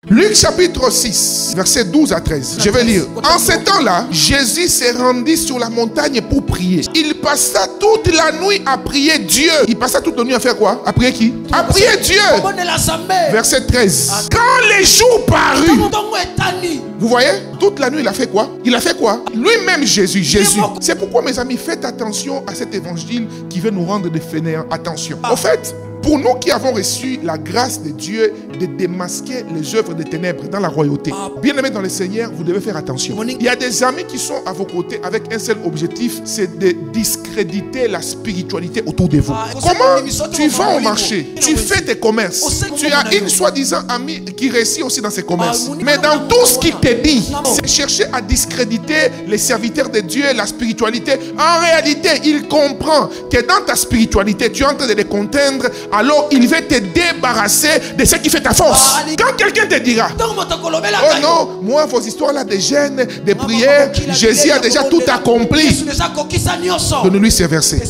Luc chapitre 6, versets 12 à 13. Je vais lire. En ce temps-là, Jésus s'est rendu sur la montagne pour prier. Il passa toute la nuit à prier Dieu. Il passa toute la nuit à faire quoi? À prier qui? À prier Dieu. Verset 13. Quand les jours parurent, vous voyez, toute la nuit il a fait quoi? Il a fait quoi? Lui-même Jésus. C'est pourquoi mes amis, faites attention à cet évangile qui veut nous rendre des fainéants. Attention. En fait, pour nous qui avons reçu la grâce de Dieu de démasquer les œuvres des ténèbres dans la royauté, bien-aimés dans le Seigneur, vous devez faire attention. Il y a des amis qui sont à vos côtés avec un seul objectif, c'est de discréditer la spiritualité autour de vous. Comment tu vas au marché, tu fais tes commerces, tu as une soi-disant amie qui réussit aussi dans ses commerces, mais dans tout ce qu'il te dit, c'est chercher à discréditer les serviteurs de Dieu, la spiritualité. En réalité, il comprend que dans ta spiritualité, tu es en train de les contraindre. Alors il va te débarrasser de ce qui fait ta force. Quand quelqu'un te dira, oh non, moi vos histoires là de jeûne, de prière, Jésus a déjà tout accompli. Donne-lui ces versets.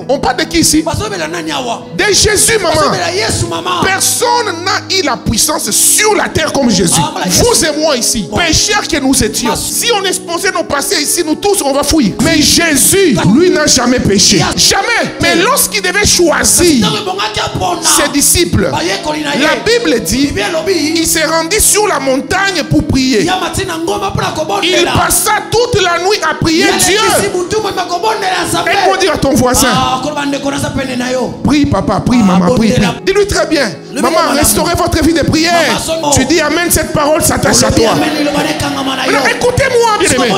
On parle de qui ici? De Jésus, maman. Personne n'a eu la puissance sur la terre comme Jésus. Vous et moi ici, pécheurs que nous étions, si on exposait nos passés ici, nous tous on va fuir. Mais Jésus, lui n'a jamais péché. Jamais. Mais lorsqu'il devait choisir ses disciples, la Bible dit, il s'est rendu sur la montagne pour prier. Il passa toute la nuit à prier Dieu. Et pour dire à ton voisin, prie papa, prie maman, prie. Dis-lui très bien, maman, restaurez votre vie de prière. Tu dis amen, cette parole s'attache à toi. Maintenant, écoutez-moi bien aimé.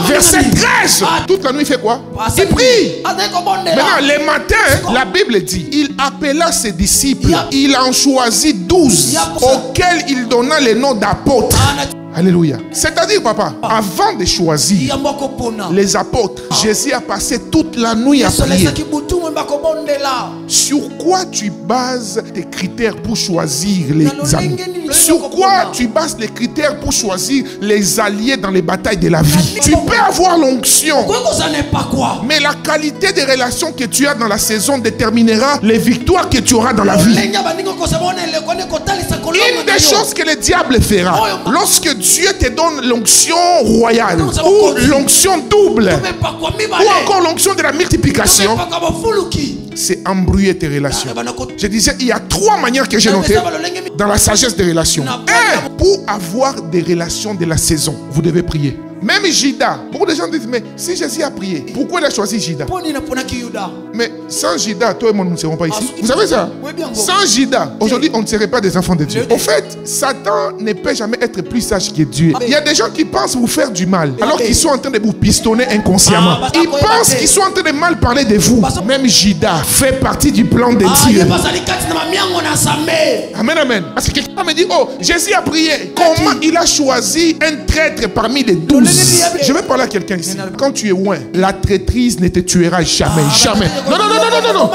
Verset 13. Toute la nuit il fait quoi? Il prie. Maintenant, les matins, la Bible dit, il appela ses disciples, il en choisit 12 auxquels il donna le nom d'apôtres. Alléluia. C'est-à-dire, papa, avant de choisir les apôtres, Jésus a passé toute la nuit à prier. Sur quoi tu bases tes critères pour choisir les amis? Sur quoi tu bases les critères pour choisir les alliés dans les batailles de la vie? Tu peux avoir l'onction, mais la qualité des relations que tu as dans la saison déterminera les victoires que tu auras dans la vie. Une des choses que le diable fera, lorsque Dieu te donne l'onction royale, ou l'onction double, ou encore l'onction de la multiplication, c'est embrouiller tes relations. Je disais, il y a 3 manières que j'ai notées dans la sagesse des relations. Un, pour avoir des relations de la saison, vous devez prier. Même Judas, beaucoup de gens disent, mais si Jésus a prié, pourquoi il a choisi Judas? Mais sans Judas, toi et moi, nous ne serons pas ici. Vous savez ça? Sans Judas, aujourd'hui, on ne serait pas des enfants de Dieu. En fait, Satan ne peut jamais être plus sage que Dieu. Il y a des gens qui pensent vous faire du mal, alors qu'ils sont en train de vous pistonner inconsciemment. Ils pensent qu'ils sont en train de mal parler de vous. Même Judas fait partie du plan de Dieu. Amen, amen. Parce que quelqu'un me dit, oh, Jésus a prié. Comment il a choisi un traître parmi les 12? Je vais parler à quelqu'un ici. Quand tu es loin, la traîtrise ne te tuera jamais. Jamais. Non, non, non, non, non, non.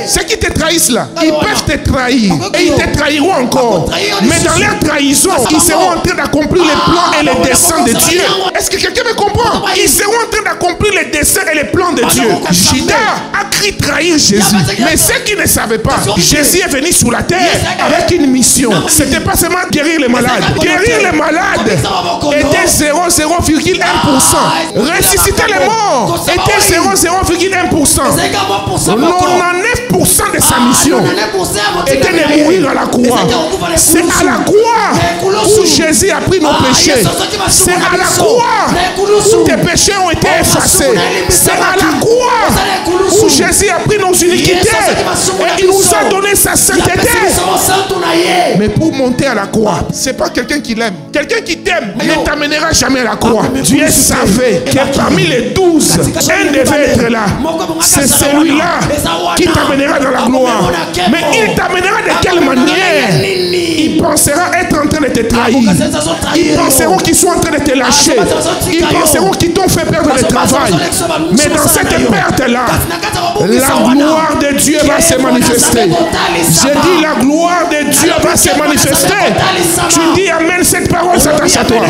Ceux qui te trahissent là, ils peuvent te trahir. Et ils te trahiront encore. Mais dans leur trahison, ils seront en train d'accomplir les plans et les desseins de Dieu. Est-ce que quelqu'un me comprend? Ils seront en train d'accomplir les desseins et les plans de Dieu. Judas a cru trahir Jésus. Mais ceux qui ne savaient pas, Jésus est venu sur la terre avec une mission. C'était pas seulement guérir les malades. Guérir les malades était 0,01%. Ressusciter les morts était 0,1%. 99% de sa mission était de mourir à la croix. C'est à la croix où Jésus a pris nos péchés. C'est à la croix où tes péchés ont été effacés. C'est à la croix où Jésus a pris nos iniquités et il nous a donné sa sainteté. Mais pour monter à la croix, c'est pas quelqu'un qui l'aime. Quelqu'un qui t'aime ne t'amènera jamais à la croix. Dieu savait que parmi les 12, un devait être là. C'est celui-là qui t'amènera dans la gloire. Mais il t'amènera de quelle manière? Ils penseront être en train de te trahir. Ils penseront qu'ils sont en train de te lâcher. Ils penseront qu'ils t'ont fait perdre le travail. Mais dans cette perte-là, la gloire de Dieu va se manifester. J'ai dit la gloire de Dieu va se manifester. Tu dis amen, cette parole s'attache à toi.